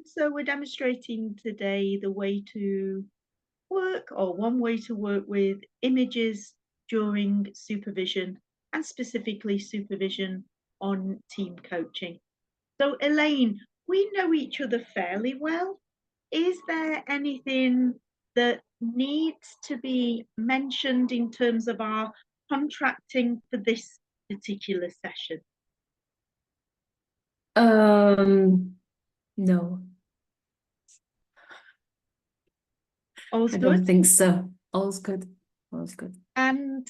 so we're demonstrating today the way to work, or one way to work with images during supervision, and specifically supervision on team coaching. So Elaine, we know each other fairly well. Is there anything that needs to be mentioned in terms of our contracting for this particular session? No. All's I good? don't think so. All's good. All's good. And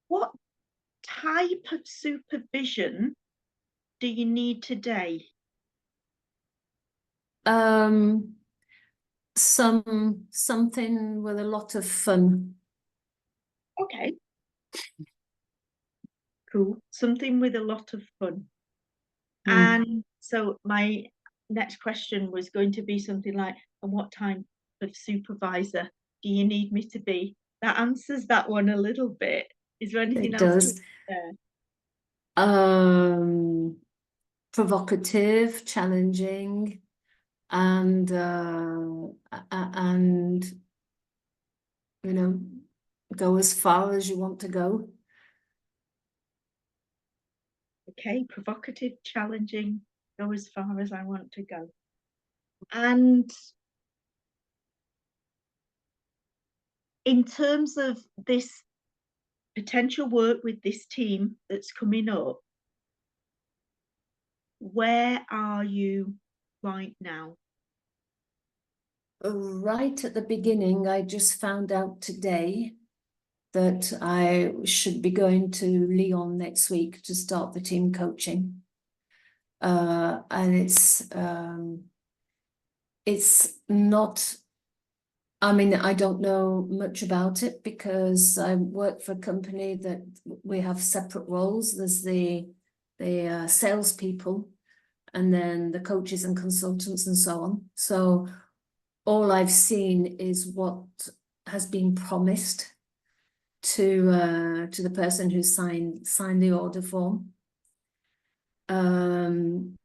what type of supervision do you need today? Something with a lot of fun. Okay. Cool. Something with a lot of fun. And so my next question was going to be something like, and what type of supervisor do you need me to be? That answers that one a little bit. Is there anything It else to does. there? Provocative, challenging, and go as far as you want to go. Okay, provocative, challenging, go as far as I want to go. And in terms of this potential work with this team that's coming up, where are you right now? Right at the beginning, I just found out today that I should be going to Lyon next week to start the team coaching. And it's not, I mean, I don't know much about it because I work for a company that we have separate roles. There's the salespeople, and then the coaches and consultants and so on. So all I've seen is what has been promised to the person who signed the order form. And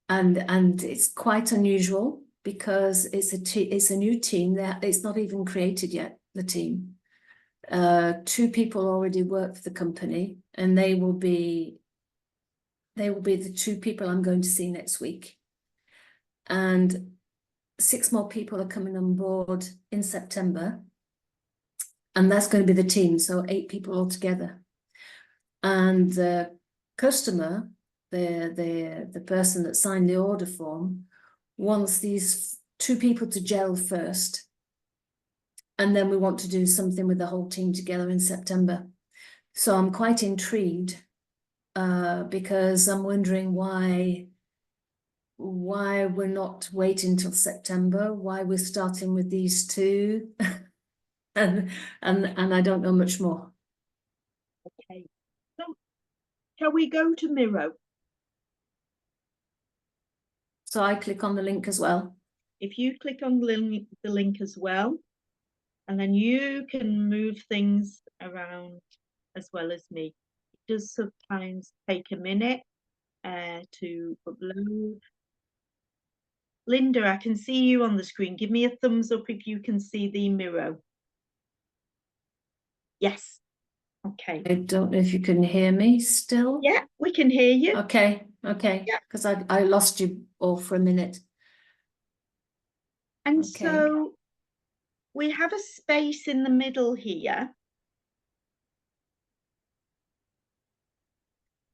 it's quite unusual because it's a new team. It's not even created yet, the team. 2 people already work for the company, and they will be the 2 people I'm going to see next week. And 6 more people are coming on board in September, and that's going to be the team, so 8 people altogether. And the customer, the person that signed the order form, wants these 2 people to gel first, and then we want to do something with the whole team together in September. So I'm quite intrigued because I'm wondering why we're not waiting till September, why we're starting with these 2, and I don't know much more. Okay, so shall we go to Miro? So I click on the link as well. If you click on the link as well, and then you can move things around as well as me. It does sometimes take a minute to upload. Linda, I can see you on the screen. Give me a thumbs up if you can see the Miro. Yes. Okay. I don't know if you can hear me still. Yeah, we can hear you. Okay, Yeah. because I lost you all for a minute. And Okay. so we have a space in the middle here.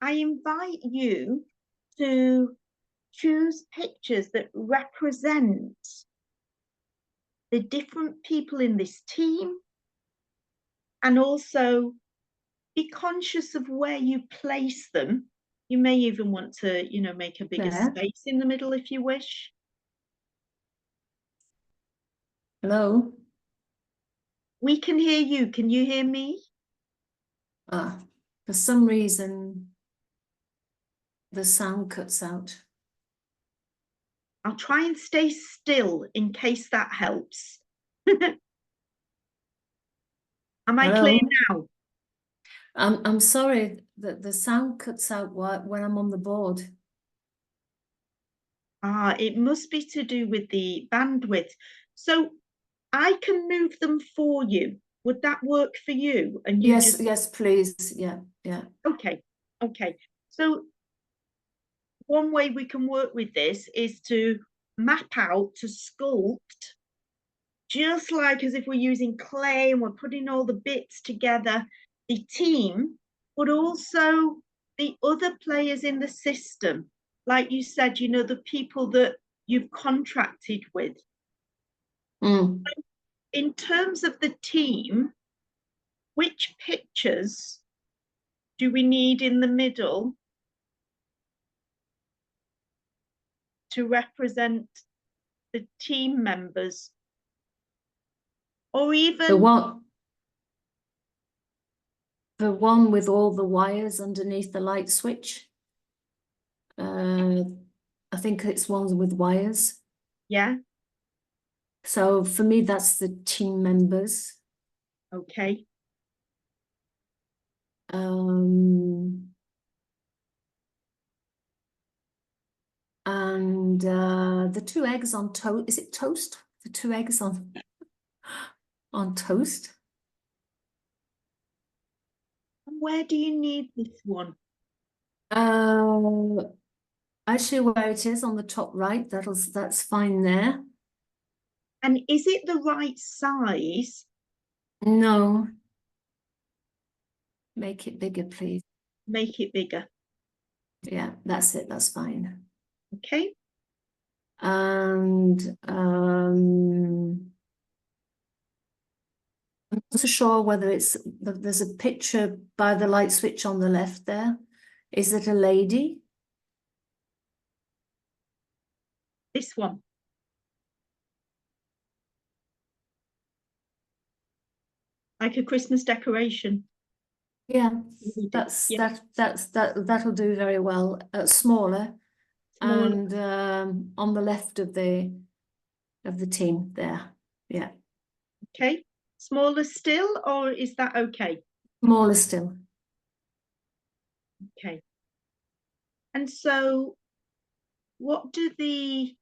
I invite you to choose pictures that represent the different people in this team, and also be conscious of where you place them. You may even want to, make a bigger space in the middle if you wish. Hello? We can hear you. Can you hear me? For some reason, the sound cuts out. I'll try and stay still in case that helps. Am I clear now? I'm sorry that the sound cuts out when I'm on the board. It must be to do with the bandwidth. So I can move them for you. Would that work for you? And you Yes, just, yes, please. Yeah, yeah. okay, okay. So one way we can work with this is to map out, to sculpt, just like as if we're using clay and we're putting all the bits together, the team, but also the other players in the system. Like you said, you know, the people that you've contracted with. Mm. In terms of the team, which pictures do we need in the middle to represent the team members? Or even the one with all the wires underneath the light switch. I think it's ones with wires. yeah, So for me, that's the team members. okay. And the two eggs on toast. Is it toast? The two eggs on toast. And where do you need this one? Actually, where it is on the top right, that's fine there. And is it the right size? No, make it bigger, please. Make it bigger. Yeah, that's it. That's fine. Okay. And I'm not so sure whether there's a picture by the light switch on the left there. Is it a lady? This one. Like a Christmas decoration. Yeah, Yeah. that'll do very well. Smaller Smaller. and on the left of the team there. Yeah, Okay. Smaller still, or is that okay? smaller still. Okay. And so what do the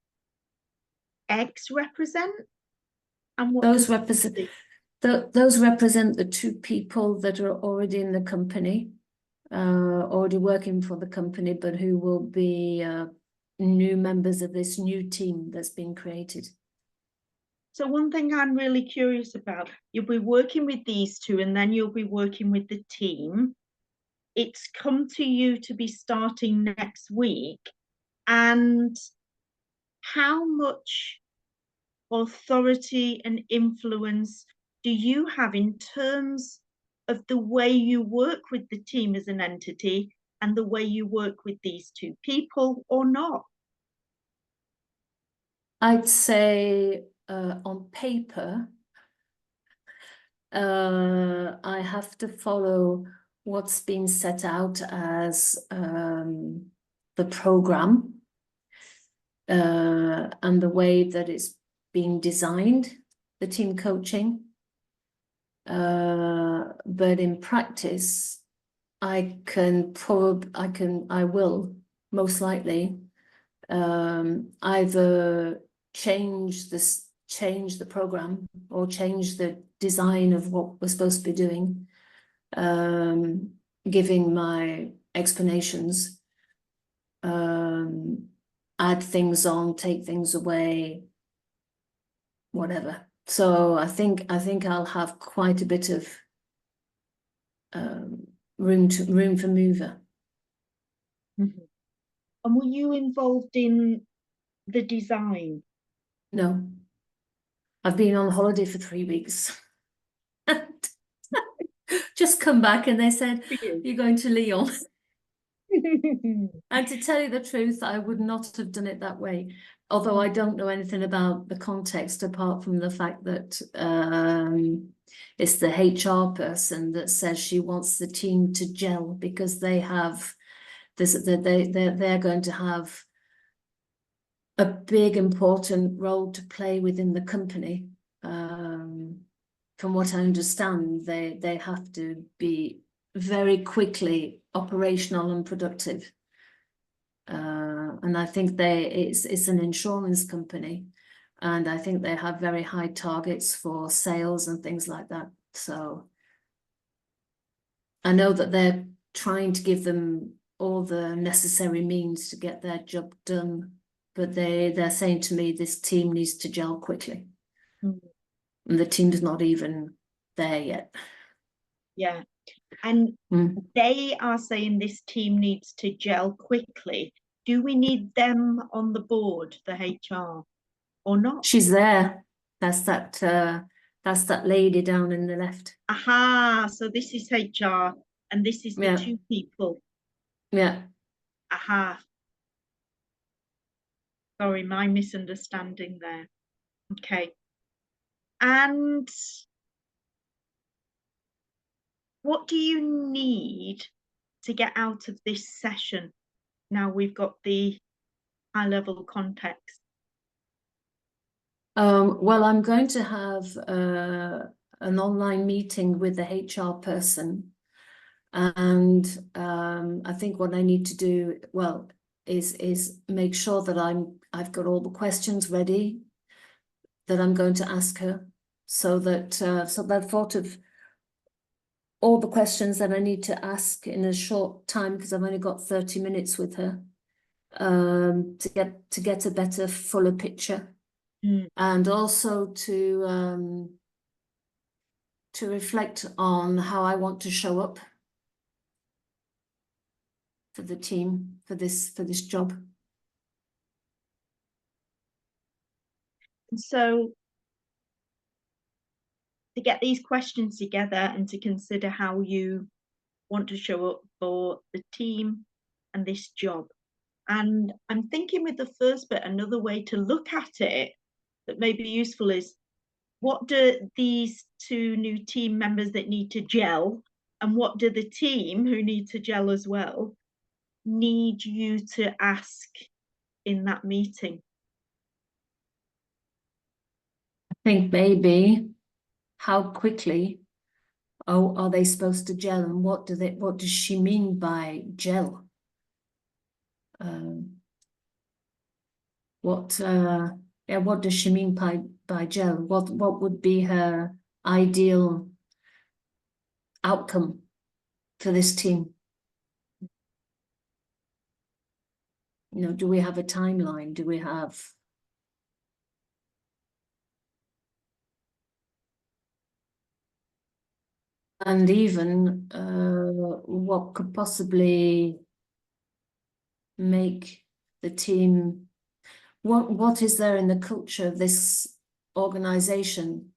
eggs represent? And what Those does represent those represent the two people that are already in the company, already working for the company, but who will be new members of this new team that's been created. So one thing I'm really curious about, you'll be working with these two and then you'll be working with the team. It's come to you to be starting next week. And how much authority and influence do you have in terms of the way you work with the team as an entity and the way you work with these two people, or not? I'd say on paper, I have to follow what's been set out as the program and the way that it's being designed, the team coaching. But in practice, I will most likely either change the program or change the design of what we're supposed to be doing, giving my explanations, add things on, take things away, whatever. So I think I'll have quite a bit of room for mover. Mm-hmm. And were you involved in the design? No, I've been on holiday for 3 weeks. Just come back and they said, you're going to Lyon. And to tell you the truth, I would not have done it that way. Although I don't know anything about the context apart from the fact that it's the HR person that says she wants the team to gel because they have this, they're going to have a big important role to play within the company. From what I understand, they have to be very quickly operational and productive. And I think it's an insurance company, and I think they have very high targets for sales and things like that. So I know that they're trying to give them all the necessary means to get their job done, but they're saying to me this team needs to gel quickly. Mm. And the team's not even there yet. Yeah. And they are saying this team needs to gel quickly. Do we need them on the board, the HR, or not? She's there. That's that lady down in the left. Aha, so this is HR and this is the Yeah. two people. Yeah. Aha. Sorry, my misunderstanding there. Okay. And what do you need to get out of this session? Now we've got the high level context. Well, I'm going to have an online meeting with the HR person, and I think what I need to do, well, is make sure that I've got all the questions ready that I'm going to ask her, so that I've thought of all the questions that I need to ask in a short time, because I've only got 30 minutes with her, to get a better, fuller picture. And also to reflect on how I want to show up for the team for this job. And so to get these questions together and to consider how you want to show up for the team and this job. And I'm thinking with the first bit, another way to look at it that may be useful is, what do these two new team members that need to gel, and what do the team who need to gel as well need you to ask in that meeting? I think maybe how quickly are they supposed to gel, and what does she mean by gel? What does she mean by gel? What would be her ideal outcome for this team? You know, do we have a timeline? Do we have? And even what could possibly make the team, what is there in the culture of this organization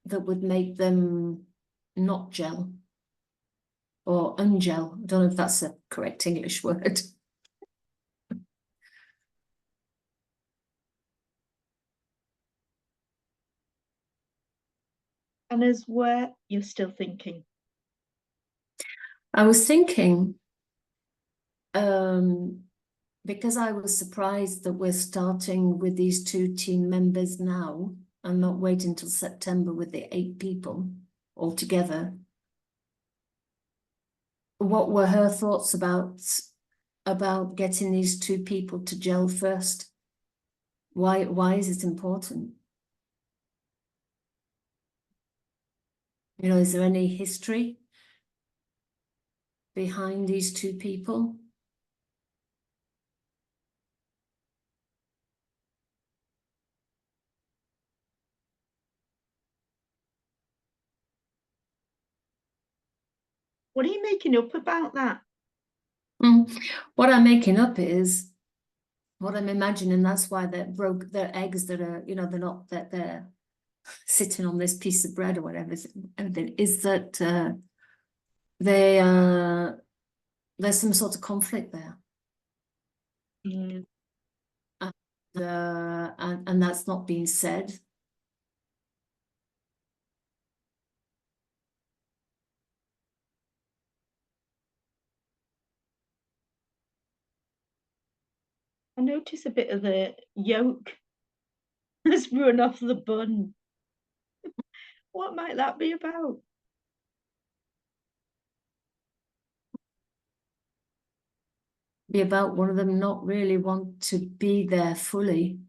that would make them not gel or ungel? I don't know if that's a correct English word. And as where you're still thinking. I was thinking, because I was surprised that we're starting with these two team members now and not waiting until September with the 8 people altogether. What were her thoughts about getting these 2 people to gel first? Why is it important? You know, is there any history behind these 2 people? What are you making up about that? What I'm making up is what I'm imagining. That's why they're broke. They're eggs that are, you know, they're not that they're sitting on this piece of bread or whatever. Everything is that there's some sort of conflict there, and that's not being said. I notice a bit of the yolk has run off the bun. What might that be about? be about one of them not really want to be there fully.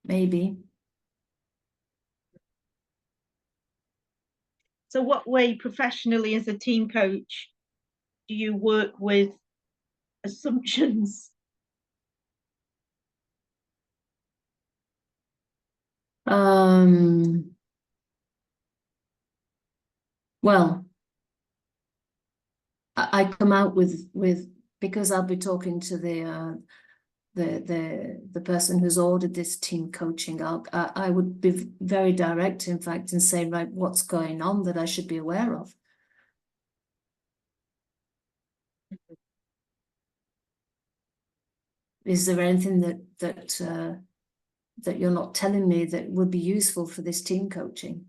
Maybe. So what way professionally as a team coach do you work with assumptions? Well, I come out with because I'll be talking to the person who's ordered this team coaching. I would be very direct, in fact, and say, right, what's going on that I should be aware of? Is there anything that you're not telling me that would be useful for this team coaching,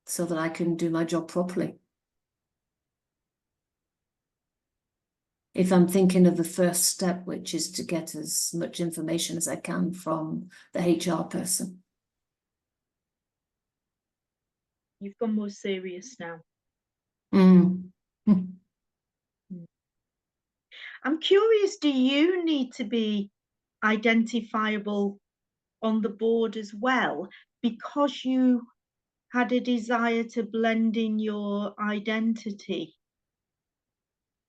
so that I can do my job properly? If I'm thinking of the first step, which is to get as much information as I can from the HR person. You've gone more serious now. I'm curious, do you need to be identifiable on the board as well, because you had a desire to blend in your identity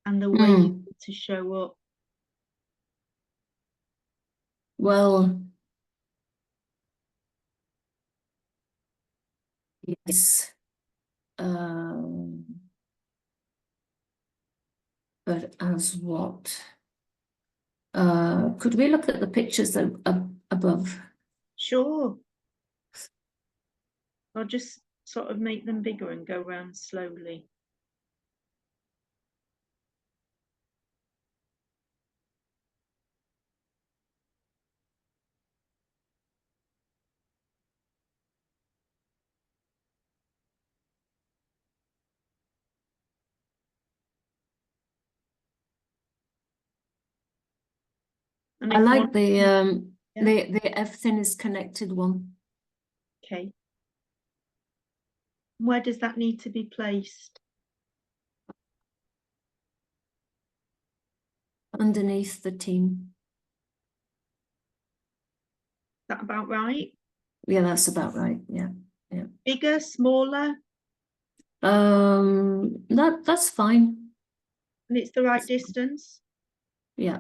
and the way you want to show up? Well, yes. But as what? Could we look at the pictures above? Sure. I'll just sort of make them bigger and go round slowly. And I like yeah. the everything is connected one. Okay. Where does that need to be placed? Underneath the team. Is that about right? Yeah, that's about right. Yeah. Bigger, smaller? That's fine. And it's the right distance? Yeah.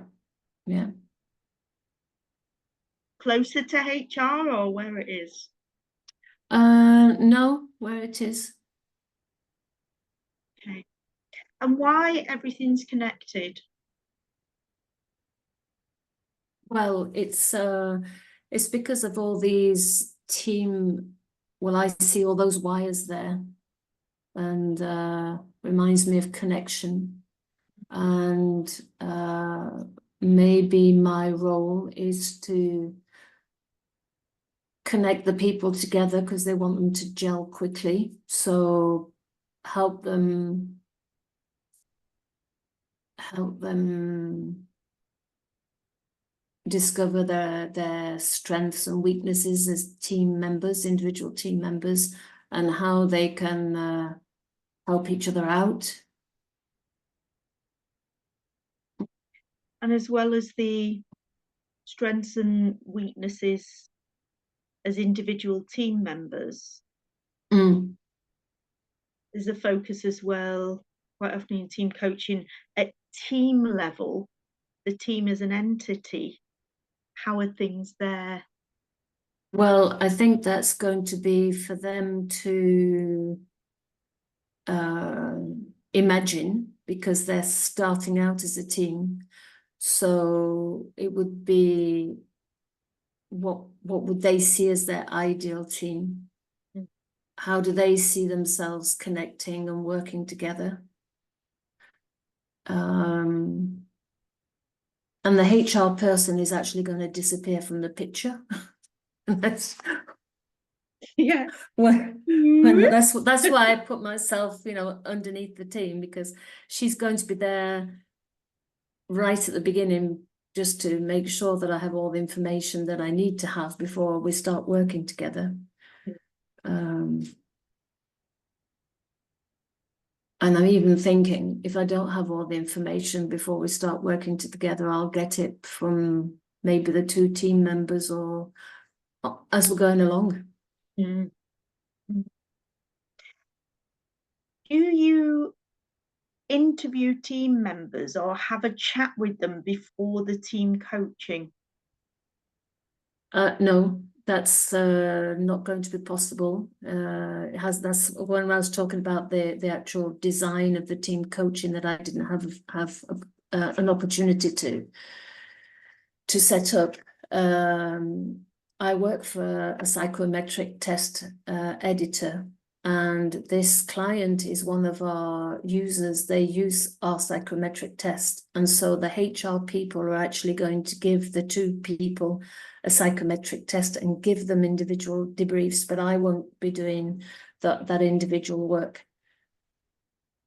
Closer to HR or where it is? No, where it is. Okay. And why everything's connected? Well, it's because of all these team. Well, I see all those wires there, and reminds me of connection. And maybe my role is to connect the people together because they want them to gel quickly. So help them discover their strengths and weaknesses as team members, individual team members, and how they can help each other out. And as well as the strengths and weaknesses as individual team members, there's a focus as well, quite often in team coaching, at team level, the team as an entity. How are things there? Well, I think that's going to be for them to imagine, because they're starting out as a team. So it would be, what would they see as their ideal team? How do they see themselves connecting and working together? And the HR person is actually going to disappear from the picture. That's Yeah. That's why I put myself, underneath the team, because she's going to be there right at the beginning, just to make sure that I have all the information that I need to have before we start working together. And I'm even thinking, if I don't have all the information before we start working together, I'll get it from maybe the two team members or as we're going along. Mm. Do you interview team members or have a chat with them before the team coaching? No, that's not going to be possible. That's when I was talking about the actual design of the team coaching that I didn't have an opportunity to set up. I work for a psychometric test editor, and this client is one of our users. They use our psychometric test, and so the HR people are actually going to give the two people a psychometric test and give them individual debriefs, but I won't be doing that individual work.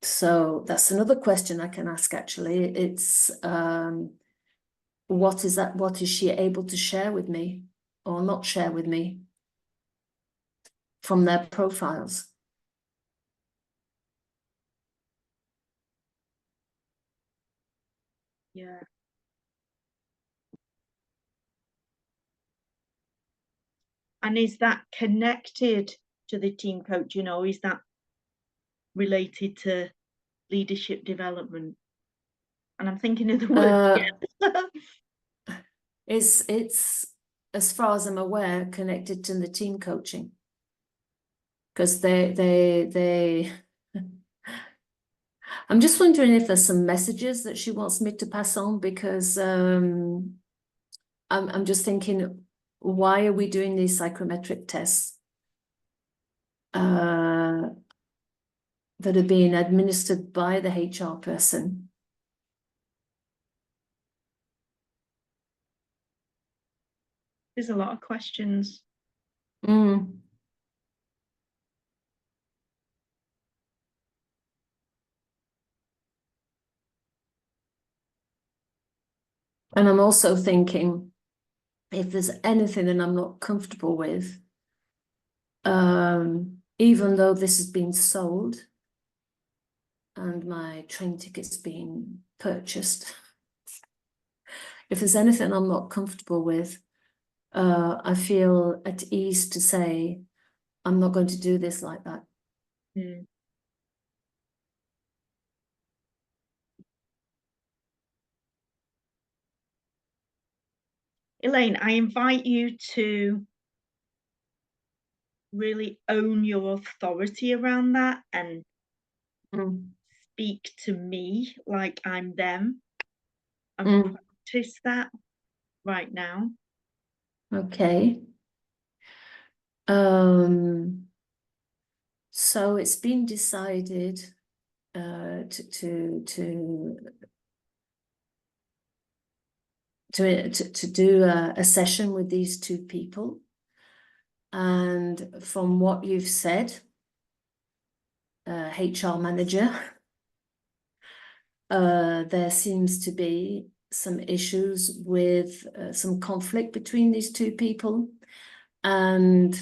So that's another question I can ask, actually. It's what is she able to share with me or not share with me from their profiles? Yeah. And is that connected to the team coaching, or is that related to leadership development? And I'm thinking of the word together. It's as far as I'm aware connected to the team coaching, because they I'm just wondering if there's some messages that she wants me to pass on, because I'm just thinking, why are we doing these psychometric tests that are being administered by the HR person? There's a lot of questions. Mm. And I'm also thinking, if there's anything that I'm not comfortable with, even though this has been sold and my train ticket's been purchased, if there's anything I'm not comfortable with, I feel at ease to say, I'm not going to do this like that. Mm. Elaine, I invite you to really own your authority around that and speak to me like I'm them and practice that right now. Okay. So it's been decided to do a session with these two people. And from what you've said, HR manager, there seems to be some issues with some conflict between these two people. And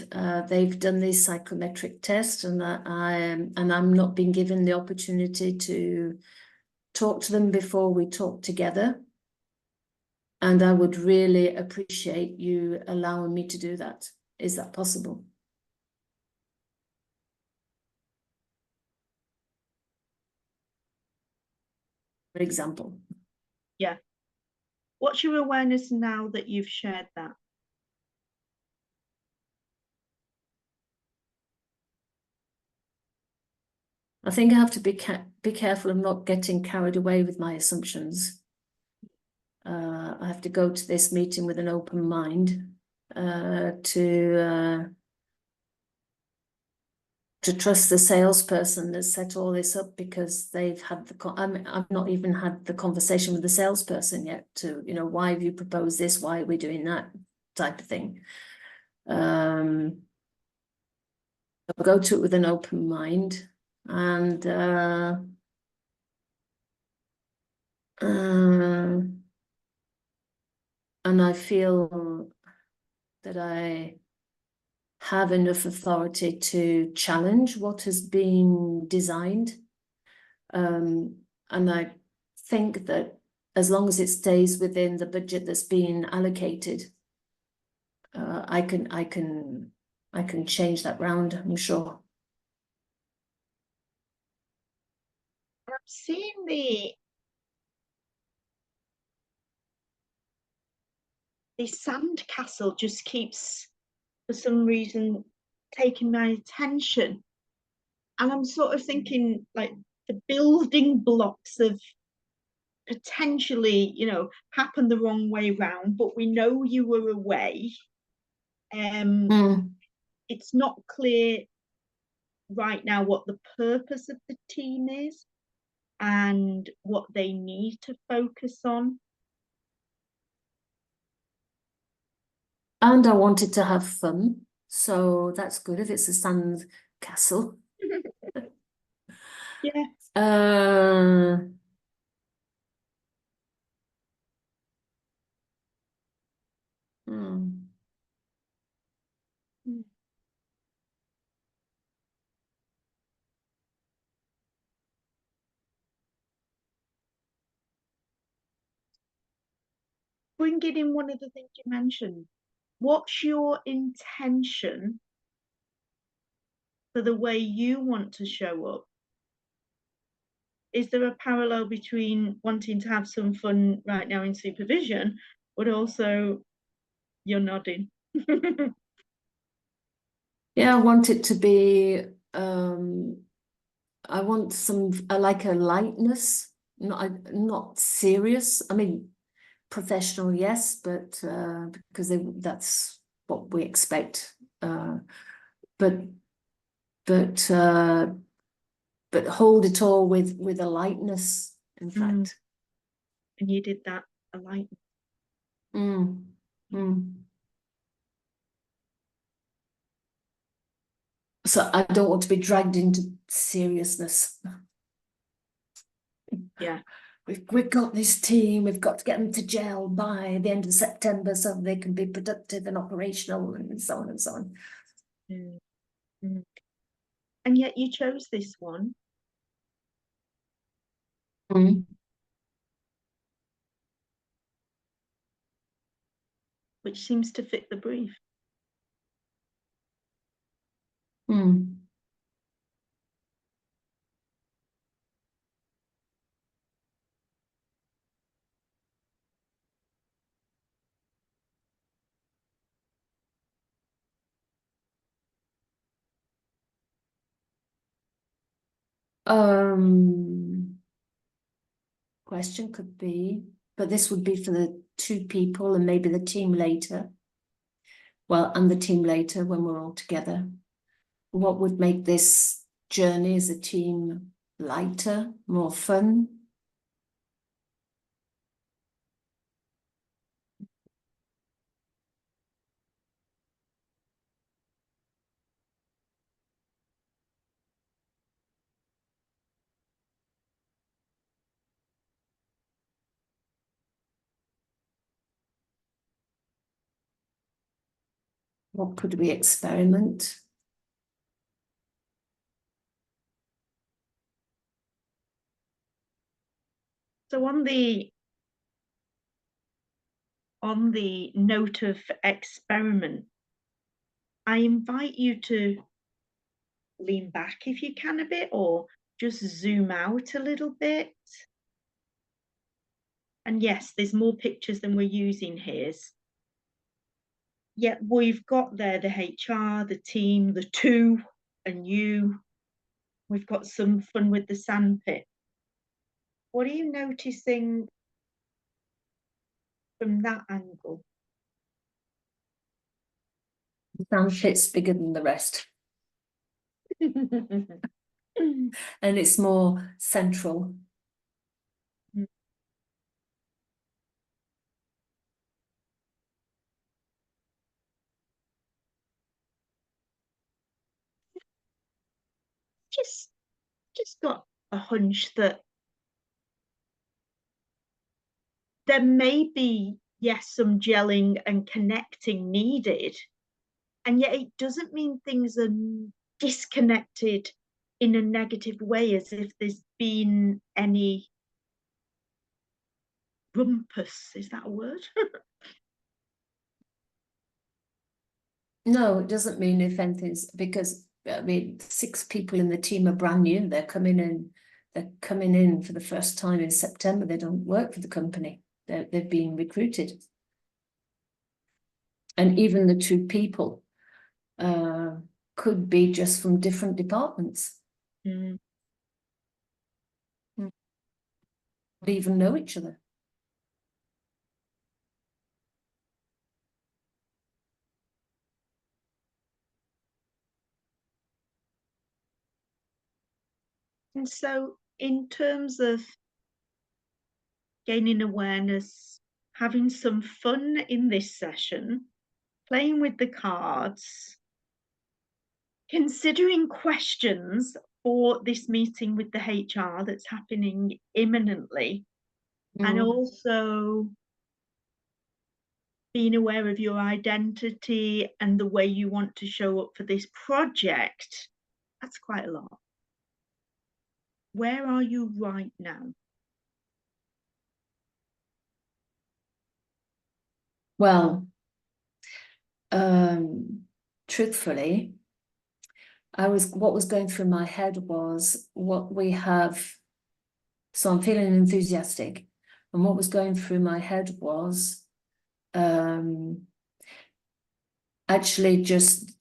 they've done this psychometric test, and I'm not being given the opportunity to talk to them before we talk together. And I would really appreciate you allowing me to do that. Is that possible? For example. Yeah. What's your awareness now that you've shared that? I think I have to be careful of not getting carried away with my assumptions. I have to go to this meeting with an open mind to trust the salesperson that set all this up, because they've had I've not even had the conversation with the salesperson yet to, why have you proposed this? Why are we doing that type of thing? I'll go to it with an open mind, and I feel that I have enough authority to challenge what has been designed, And I think that as long as it stays within the budget that's been allocated, I can change that round, I'm sure. I'm seeing the sand castle just keeps, for some reason, taking my attention. And I'm sort of thinking like the building blocks of potentially, happened the wrong way round, but we know you were away. It's not clear right now what the purpose of the team is and what they need to focus on. And I wanted to have fun, so that's good if it's a sand castle. Yeah. Hmm. Bringing in one of the things you mentioned, what's your intention for the way you want to show up? Is there a parallel between wanting to have some fun right now in supervision, but also you're nodding? Yeah, I want it to be, I want like a lightness, not serious. I mean, professional, yes, but because that's what we expect. But but hold it all with a lightness, in fact. And you did that, a lightness. So I don't want to be dragged into seriousness. Yeah. We've got this team, we've got to get them to gel by the end of September so they can be productive and operational and so on and so on. And yet you chose this one. Which seems to fit the brief. Question could be, but this would be for the 2 people and maybe the team later. Well, and the team later when we're all together. What would make this journey as a team lighter, more fun? What could we experiment? So on the note of experiment, I invite you to lean back if you can a bit, or just zoom out a little bit. And yes, there's more pictures than we're using here. Yet we've got there the HR, the team, the 2, and you. We've got some fun with the sandpit. What are you noticing from that angle? The sandpit's bigger than the rest. And it's more central. Just got a hunch that there may be, yes, some gelling and connecting needed, and yet it doesn't mean things are disconnected in a negative way, as if there's been any rumpus. Is that a word? No, it doesn't mean if anything's, because I mean 6 people in the team are brand new. They're coming in for the first time in September. They don't work for the company. They've been recruited. And even the 2 people could be just from different departments. Mm. Not even know each other. And so, in terms of gaining awareness, having some fun in this session, playing with the cards, considering questions for this meeting with the HR that's happening imminently, and also being aware of your identity and the way you want to show up for this project, that's quite a lot. Where are you right now? Well, truthfully, what was going through my head was what we have. So I'm feeling enthusiastic, and what was going through my head was actually just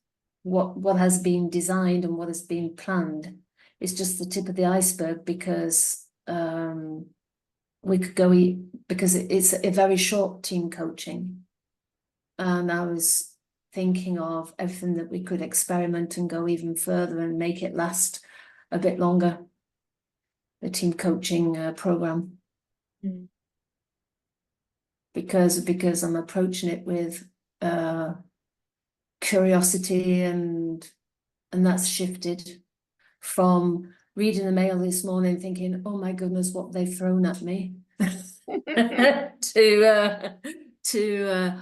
what has been designed and what has been planned is just the tip of the iceberg, because we could go because it's a very short team coaching, and I was thinking of everything that we could experiment and go even further and make it last a bit longer, the team coaching program. Mm. Because I'm approaching it with curiosity, and that's shifted from reading the mail this morning thinking, oh my goodness, what they've thrown at me, to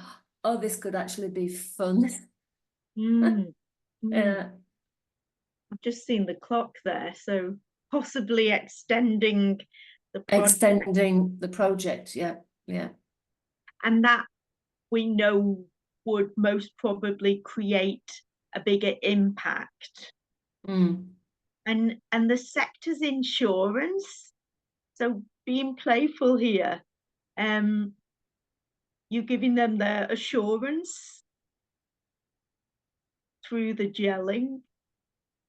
oh, this could actually be fun. Mm. Yeah. I've just seen the clock there, so possibly extending the project. Extending the project, yeah. And that we know would most probably create a bigger impact. Mm. And the sector's insurance, so being playful here, you're giving them their assurance through the gelling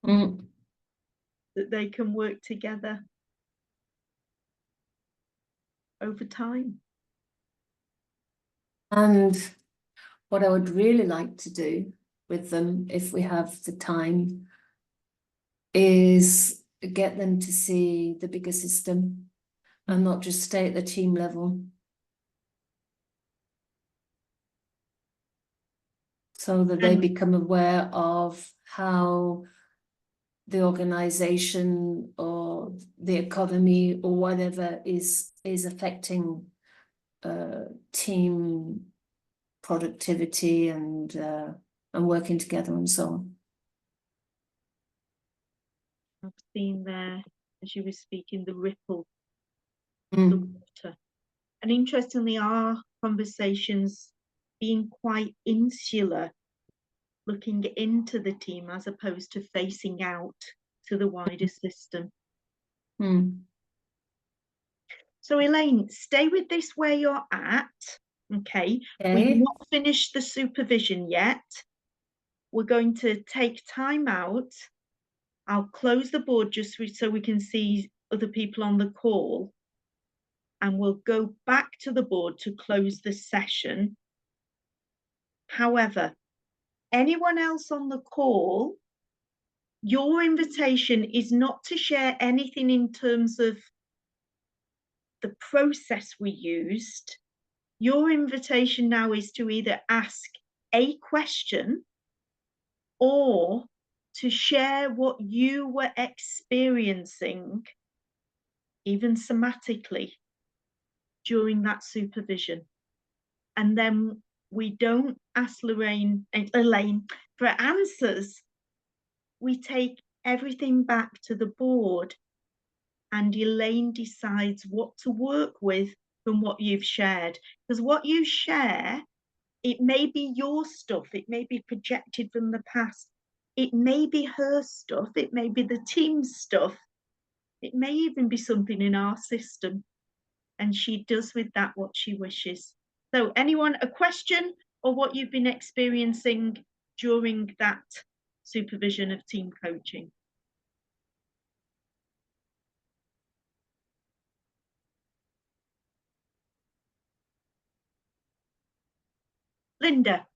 that they can work together over time. And what I would really like to do with them, if we have the time, is get them to see the bigger system and not just stay at the team level. So that they become aware of how the organization or the economy or whatever is affecting team productivity and working together and so on. I've seen there, as you were speaking, the ripple of the water. And interestingly, our conversations being quite insular, looking into the team as opposed to facing out to the wider system. So Elaine, stay with this where you're at. Okay. We've not finished the supervision yet. We're going to take time out. I'll close the board just so we can see other people on the call. And we'll go back to the board to close the session. However, anyone else on the call, your invitation is not to share anything in terms of the process we used. Your invitation now is to either ask a question or to share what you were experiencing, even somatically, during that supervision. And then we don't ask Elaine for answers. We take everything back to the board, and Elaine decides what to work with from what you've shared. Because what you share, it may be your stuff, it may be projected from the past, it may be her stuff, it may be the team's stuff, it may even be something in our system, and she does with that what she wishes. So anyone, a question or what you've been experiencing during that supervision of team coaching? Linda.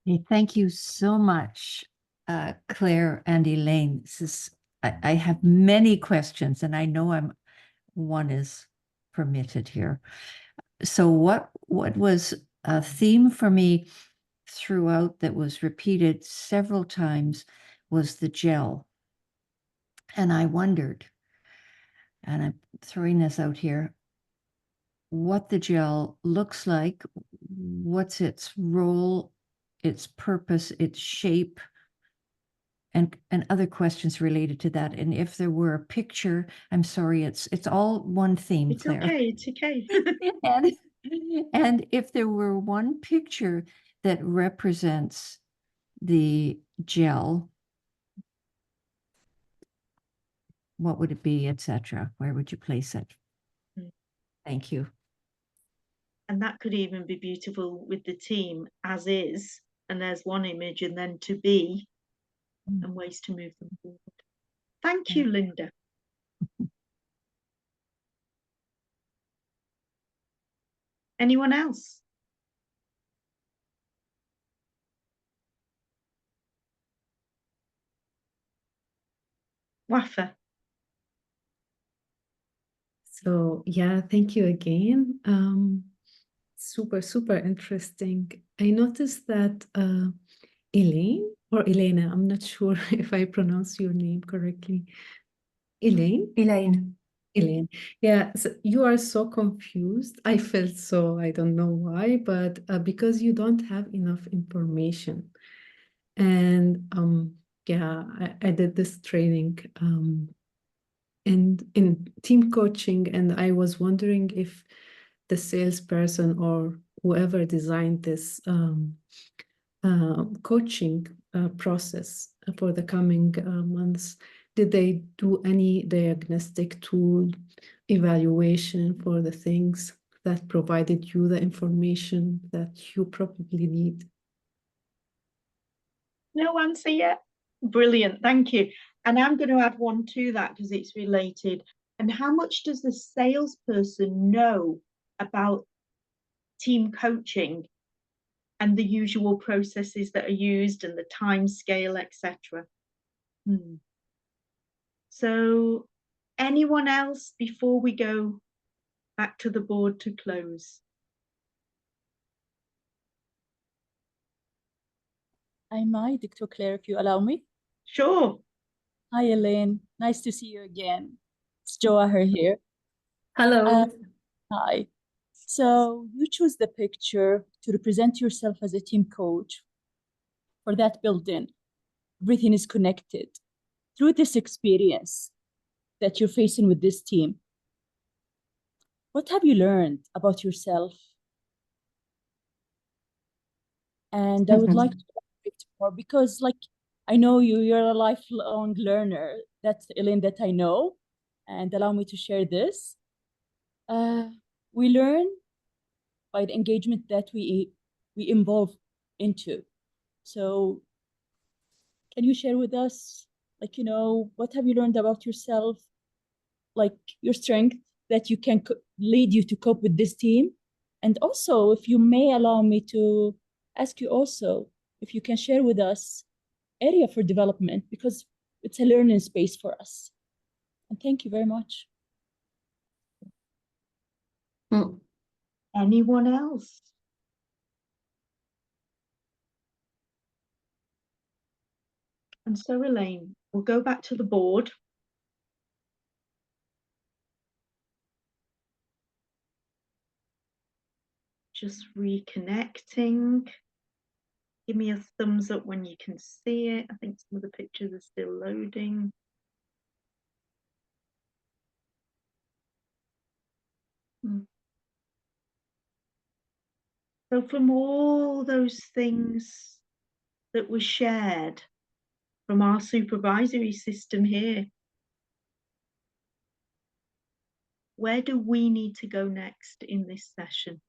Hey, thank you so much, Claire and Elaine. This is, I have many questions, and I know one is permitted here. So what was a theme for me throughout that was repeated several times was the gel. And I wondered, and I'm throwing this out here, what the gel looks like, what's its role, its purpose, its shape, and other questions related to that. And if there were a picture, I'm sorry, it's all one theme, It's Claire. okay, it's okay. and if there were one picture that represents the gel, what would it be, etc.? Where would you place it? Thank you. And that could even be beautiful with the team as is, and there's one image, and then to be, and ways to move them forward. Thank you, Linda. Anyone else? Wafa. So yeah, thank you again. Super interesting. I noticed that Elaine or Elena, I'm not sure if I pronounce your name correctly. Elaine? Elaine. Yeah, so you are so confused. I felt so, I don't know why, but because you don't have enough information. And yeah, I did this training and in team coaching, and I was wondering if the salesperson or whoever designed this coaching process for the coming months, did they do any diagnostic tool evaluation for the things that provided you the information that you probably need? No answer yet? Brilliant, thank you. And I'm going to add one to that because it's related. And how much does the salesperson know about team coaching and the usual processes that are used and the time scale, etc.? So anyone else before we go back to the board to close? I might, Dr. Claire, if you allow me. Sure. Hi, Elaine. Nice to see you again. It's Joahar here. Hello. Hi. So you choose the picture to represent yourself as a team coach for that building. Everything is connected. Through this experience that you're facing with this team, what have you learned about yourself? And I would like to elaborate more because, like, I know you're a lifelong learner. That's Elaine that I know. And allow me to share this. We learn by the engagement that we involve into. So can you share with us, like, what have you learned about yourself, like your strength that you can lead you to cope with this team? And also, if you may allow me to ask you also, if you can share with us area for development, because it's a learning space for us. And thank you very much. Anyone else? And so, Elaine, we'll go back to the board. Just reconnecting. Give me a thumbs up when you can see it. I think some of the pictures are still loading. So from all those things that were shared from our supervisory system here, where do we need to go next in this session?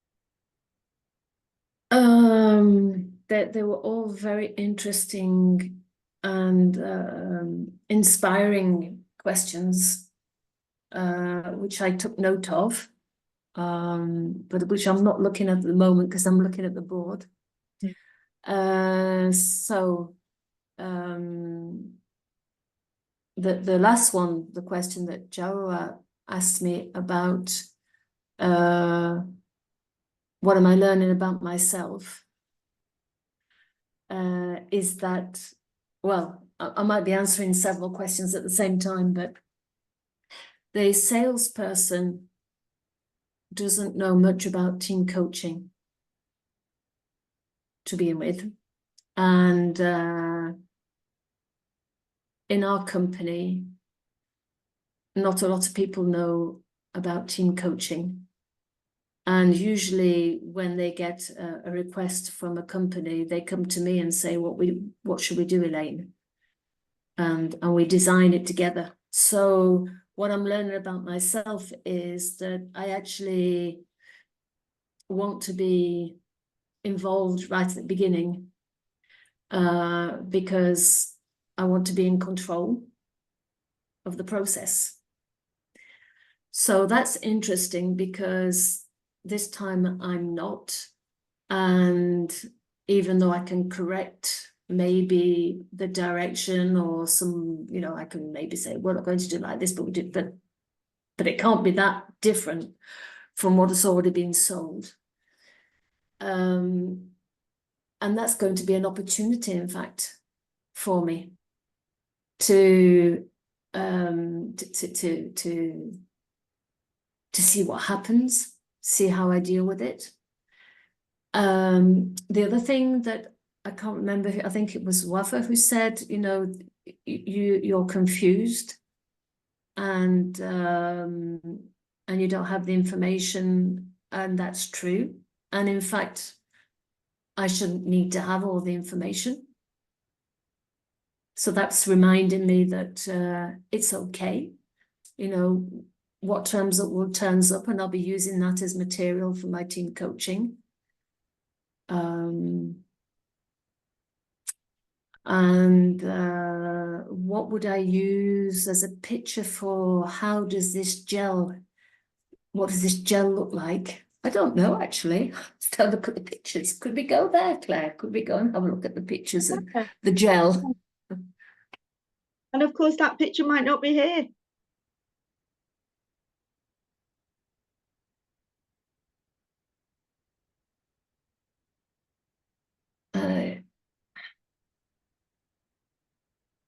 They were all very interesting and inspiring questions, which I took note of, but which I'm not looking at the moment because I'm looking at the board. The last one, the question that Jawa asked me about, what am I learning about myself? Is that, well, I might be answering several questions at the same time, but the salesperson doesn't know much about team coaching to begin with. And in our company, not a lot of people know about team coaching. And usually when they get a request from a company, they come to me and say, what should we do, Elaine? And we design it together. So what I'm learning about myself is that I actually want to be involved right at the beginning, because I want to be in control of the process. So that's interesting because this time I'm not. And even though I can correct maybe the direction or some, I can maybe say, we're not going to do like this, but we do, but it can't be that different from what has already been sold. And that's going to be an opportunity, in fact, for me to see what happens, see how I deal with it. The other thing that I can't remember, I think it was Wafa who said, you're confused and you don't have the information, and that's true. And in fact, I shouldn't need to have all the information. So that's reminding me that it's okay. What turns up will turns up, and I'll be using that as material for my team coaching. What would I use as a picture for how does this gel, what does this gel look like? I don't know, actually. Let's have a look at the pictures. Could we go there, Claire? Could we go and have a look at the pictures of the gel? And of course, that picture might not be here.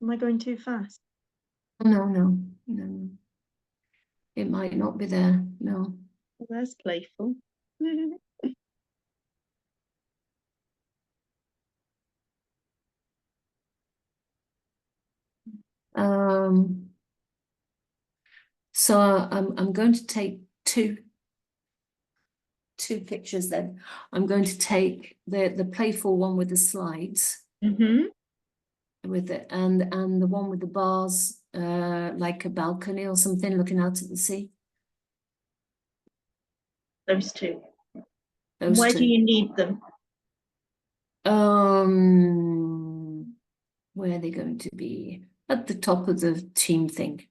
Am I going too fast? No. It might not be there, no. Well, that's playful. So I'm going to take two pictures then. I'm going to take the playful one with the slides. With it and the one with the bars, like a balcony or something looking out at the sea. Those two. Those Where two. do you need them? Where are they going to be? At the top of the team thing.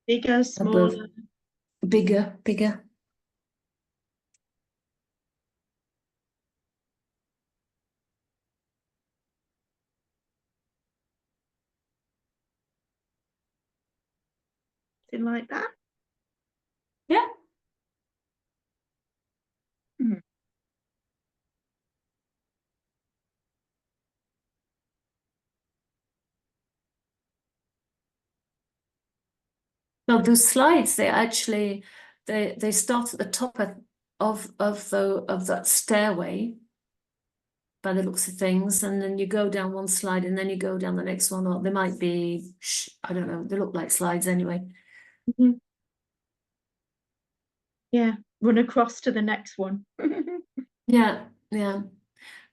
Bigger, smaller? Above. Bigger. Something like that? Yeah. No, those slides, they actually, they start at the top of that stairway by the looks of things, and then you go down one slide and then you go down the next one, or they might be, I don't know, they look like slides anyway. Mhm. Yeah, run across to the next one. Yeah, yeah.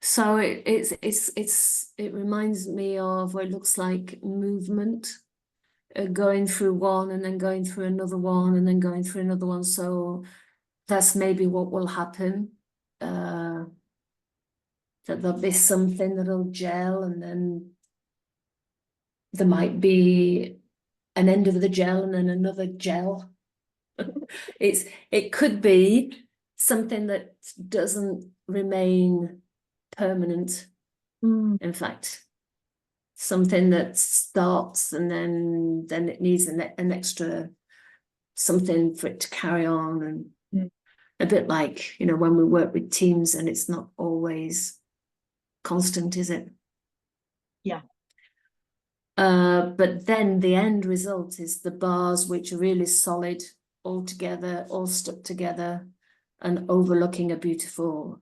So it reminds me of what it looks like movement, going through one and then going through another one and then going through another one. So that's maybe what will happen. That there'll be something that'll gel, and then there might be an end of the gel and then another gel. It could be something that doesn't remain permanent. In fact, something that starts and then it needs an extra something for it to carry on, and a bit like, you know, when we work with teams and it's not always constant, is it? Yeah. But then the end result is the bars, which are really solid, all together, all stuck together, and overlooking a beautiful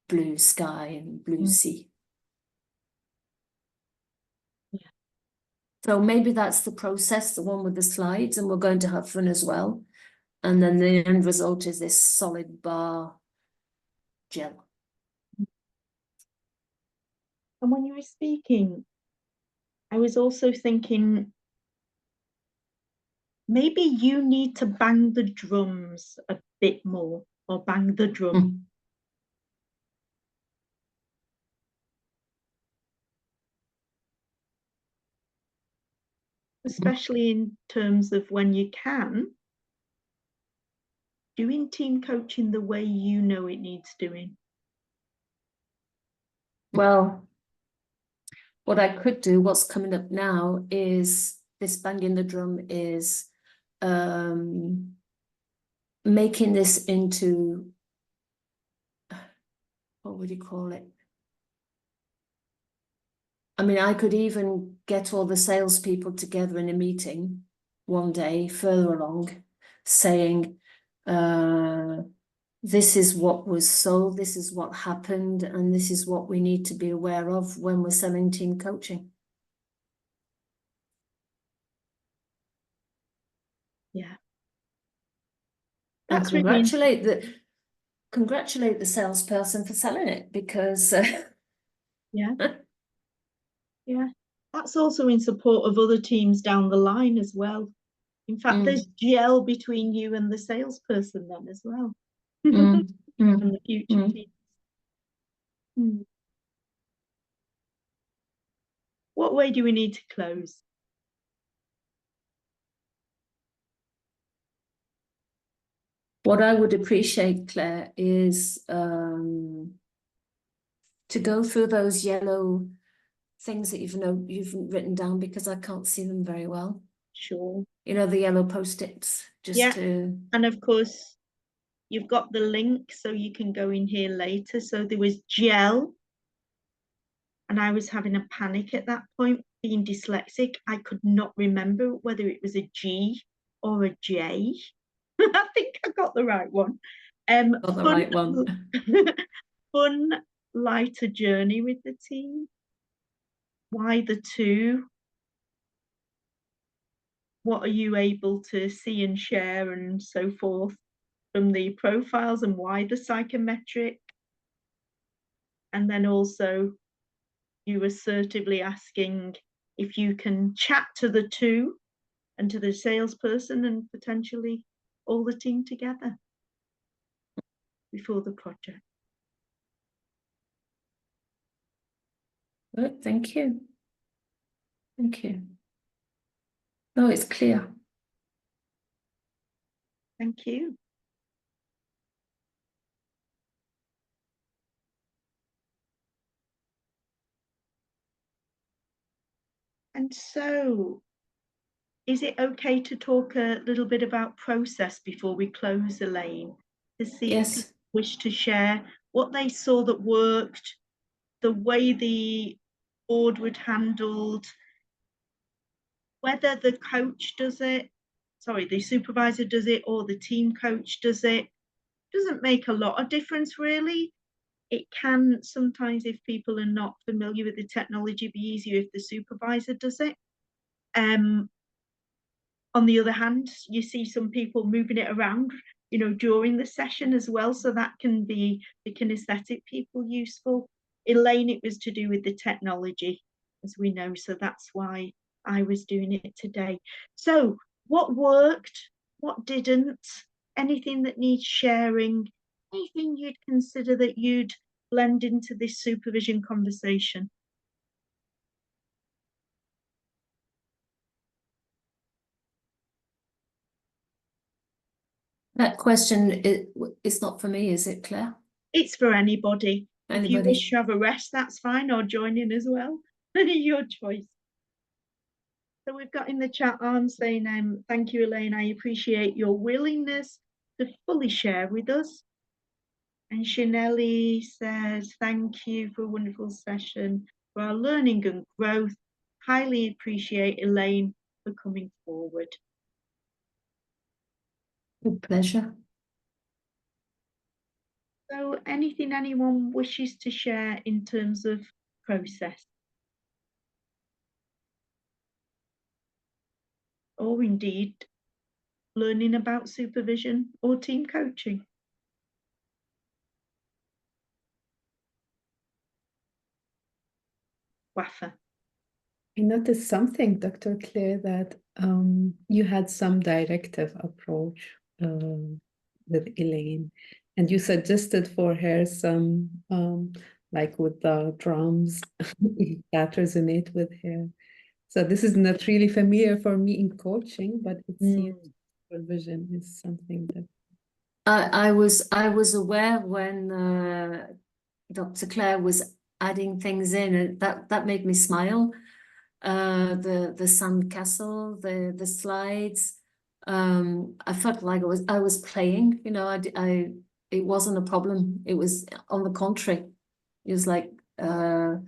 blue sky and blue sea. Yeah. So maybe that's the process, the one with the slides, and we're going to have fun as well. And then the end result is this solid bar gel. And when you were speaking, I was also thinking maybe you need to bang the drums a bit more, or bang the drum. Especially in terms of when you can, doing team coaching the way you know it needs doing. Well, what I could do, what's coming up now, is this banging the drum is making this into, what would you call it? I mean, I could even get all the salespeople together in a meeting one day further along, saying, this is what was sold, this is what happened, and this is what we need to be aware of when we're selling team coaching. Yeah. And That's really congratulate the salesperson for selling it, because yeah. Yeah. That's also in support of other teams down the line as well. In fact, there's gel between you and the salesperson then as well. And the future teams. What way do we need to close? What I would appreciate, Claire, is to go through those yellow things that you've written down, because I can't see them very well. Sure. You know, the yellow post-its, just to... And of course, you've got the link, so you can go in here later. So there was gel, and I was having a panic at that point, being dyslexic. I could not remember whether it was a G or a J. I think I got the right one. Got the right one. Fun, lighter journey with the team. Why the two? What are you able to see and share and so forth from the profiles, and why the psychometric? And then also you assertively asking if you can chat to the two and to the salesperson and potentially all the team together before the project. Good, thank you. Thank you. No, it's clear. Thank you. And so, is it okay to talk a little bit about process before we close, Elaine? To see if people wish to share what they saw that worked, the way the board would handled, whether the coach does it, sorry, the supervisor does it or the team coach does it, Doesn't make a lot of difference really. It can sometimes, if people are not familiar with the technology, be easier if the supervisor does it. On the other hand, you see some people moving it around, you know, during the session as well. So that can be the kinesthetic people useful. Elaine, it was to do with the technology, as we know. So that's why I was doing it today. So what worked? What didn't? Anything that needs sharing? Anything you'd consider that you'd blend into this supervision conversation? That question is not for me, is it, Claire? It's for anybody. If you Anybody? wish to have a rest, that's fine, or join in as well. Your choice. So we've got in the chat on saying, thank you, Elaine. I appreciate your willingness to fully share with us. And Chanelli says, thank you for a wonderful session, for our learning and growth. Highly appreciate Elaine for coming forward. With pleasure. So anything anyone wishes to share in terms of process? Or indeed learning about supervision or team coaching? Wafa. I noticed something, Dr. Claire, that you had some directive approach with Elaine, and you suggested for her some, like with the drums, that resonate with her. So this is not really familiar for me in coaching, but it seems supervision is something that I was aware when Dr. Claire was adding things in, and that made me smile. The sandcastle, the slides. I felt like I was playing. You know, it wasn't a problem. It was on the contrary. It was like a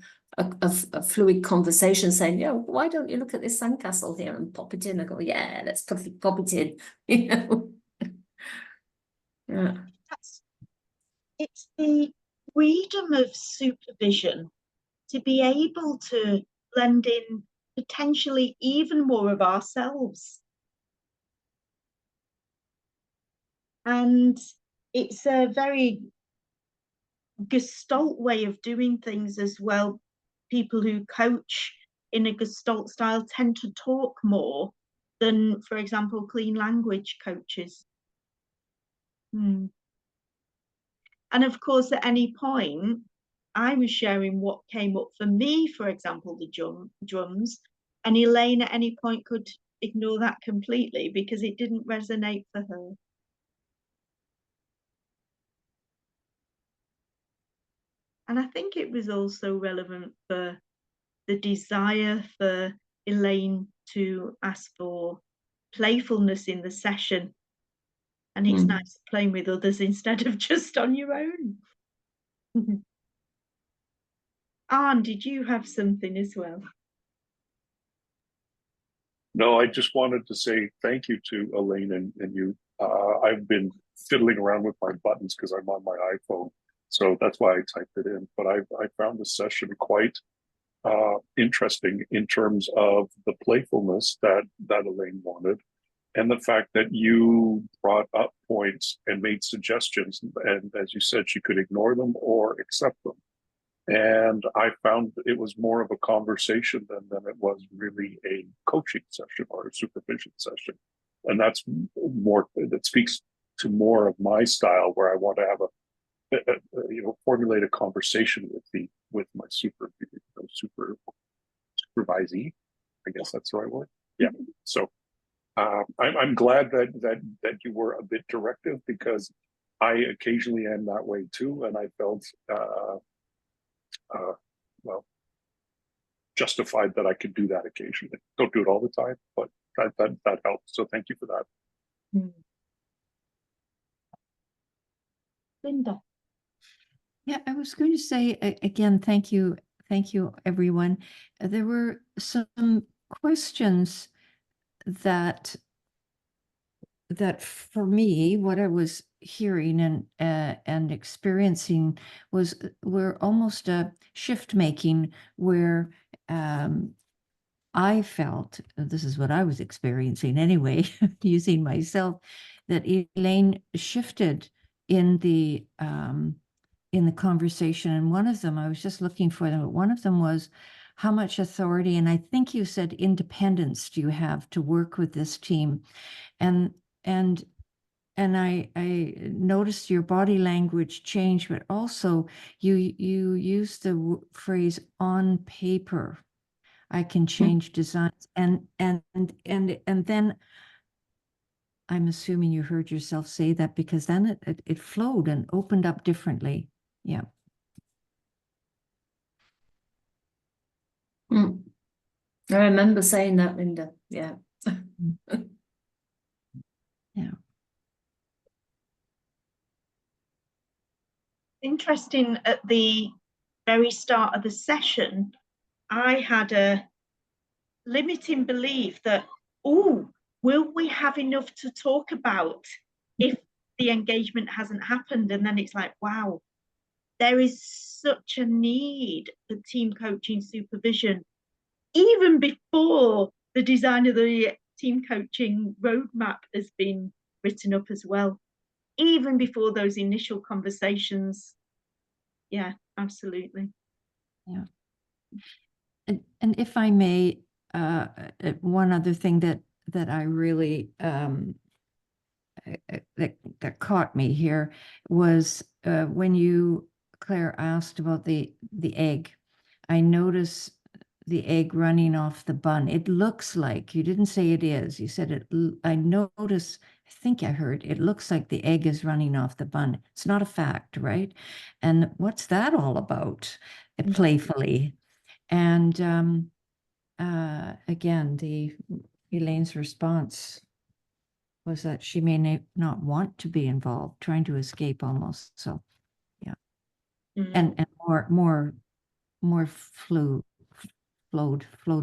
fluid conversation, saying, "Yeah, why don't you look at this sandcastle here and pop it in?" I go, "Yeah, let's pop it in." You know. Yeah. It's the freedom of supervision to be able to blend in potentially even more of ourselves. And it's a very Gestalt way of doing things as well. People who coach in a Gestalt style tend to talk more than, for example, clean language coaches. And of course, at any point, I was sharing what came up for me, for example, the drums, and Elaine at any point could ignore that completely because it didn't resonate for her. And I think it was also relevant for the desire for Elaine to ask for playfulness in the session. And it's nice playing with others instead of just on your own. Arne, did you have something as well? No, I just wanted to say thank you to Elaine and you. I've been fiddling around with my buttons because I'm on my iPhone. So that's why I typed it in. But I found this session quite interesting in terms of the playfulness that Elaine wanted, and the fact that you brought up points and made suggestions, and as you said, she could ignore them or accept them. And I found it was more of a conversation than it was really a coaching session or a supervision session. And that's more, that speaks to more of my style, where I want to have formulate a conversation with my supervisee. I guess that's the right word. Yeah. So I'm glad that you were a bit directive, because I occasionally am that way too, and I felt well, justified that I could do that occasionally. Don't do it all the time, but that helps. So thank you for that. Linda. Yeah, I was going to say again, thank you, everyone. There were some questions that for me, what I was hearing and experiencing were almost a shift making where I felt, this is what I was experiencing anyway, using myself, that Elaine shifted in the conversation. And one of them, I was just looking for them, but one of them was, how much authority, and I think you said independence, do you have to work with this team? And I noticed your body language change, but also you used the phrase "on paper." I can change designs, and then I'm assuming you heard yourself say that, because then it flowed and opened up differently. Yeah. I remember saying that, Linda. Yeah. Yeah. Interesting, at the very start of the session, I had a limiting belief that, oh, will we have enough to talk about if the engagement hasn't happened? And then it's like, wow, there is such a need for team coaching supervision, even before the design of the team coaching roadmap has been written up as well, even before those initial conversations. Yeah, absolutely. Yeah. And if I may, one other thing that I really that caught me here was when you, Claire, asked about the egg. I notice the egg running off the bun. It looks like, you didn't say it is, you said it. I notice, I think I heard, it looks like the egg is running off the bun. It's not a fact, right? And what's that all about? Playfully. And again, Elaine's response was that she may not want to be involved, trying to escape almost. So, yeah. And more flowed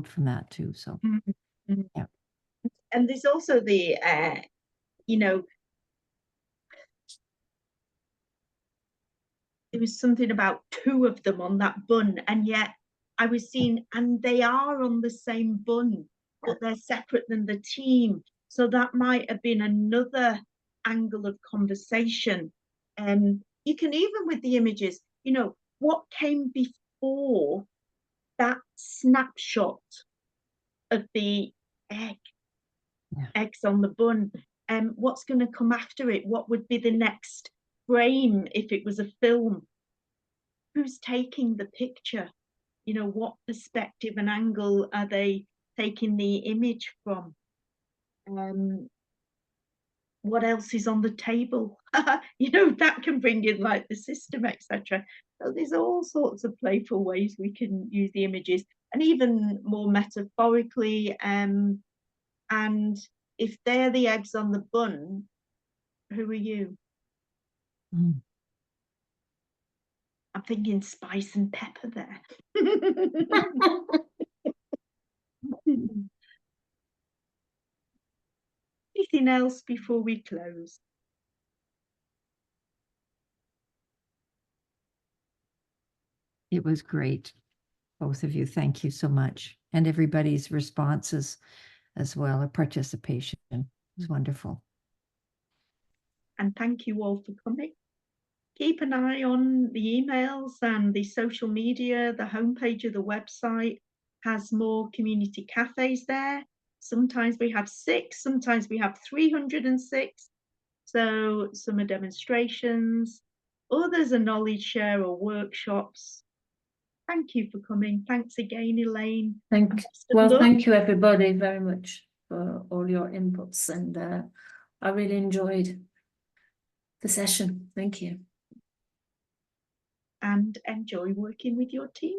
from that too. So, yeah. And there's also the, there was something about two of them on that bun, and yet I was seeing, and they are on the same bun, but they're separate than the team. So that might have been another angle of conversation. You can, even with the images, what came before that snapshot of the eggs on the bun, and what's going to come after it? What would be the next frame if it was a film? Who's taking the picture? What perspective and angle are they taking the image from? What else is on the table? That can bring in like the system, etc. So there's all sorts of playful ways we can use the images, and even more metaphorically. And if they're the eggs on the bun, who are you? I'm thinking spice and pepper there. Anything else before we close? It was great, both of you. Thank you so much. And everybody's responses as well, or participation. It was wonderful. And thank you all for coming. Keep an eye on the emails and the social media. The homepage of the website has more community cafes there. Sometimes we have 6, sometimes we have 306. So some are demonstrations, others are knowledge share or workshops. Thank you for coming. Thanks again, Elaine. Thank you everybody very much for all your inputs, and I really enjoyed the session. Thank you. And enjoy working with your team.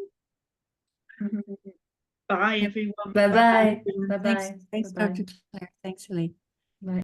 Bye, everyone. Bye-bye. Bye-bye. Thanks, Bye-bye. Dr. Claire. Thanks, Elaine. Bye.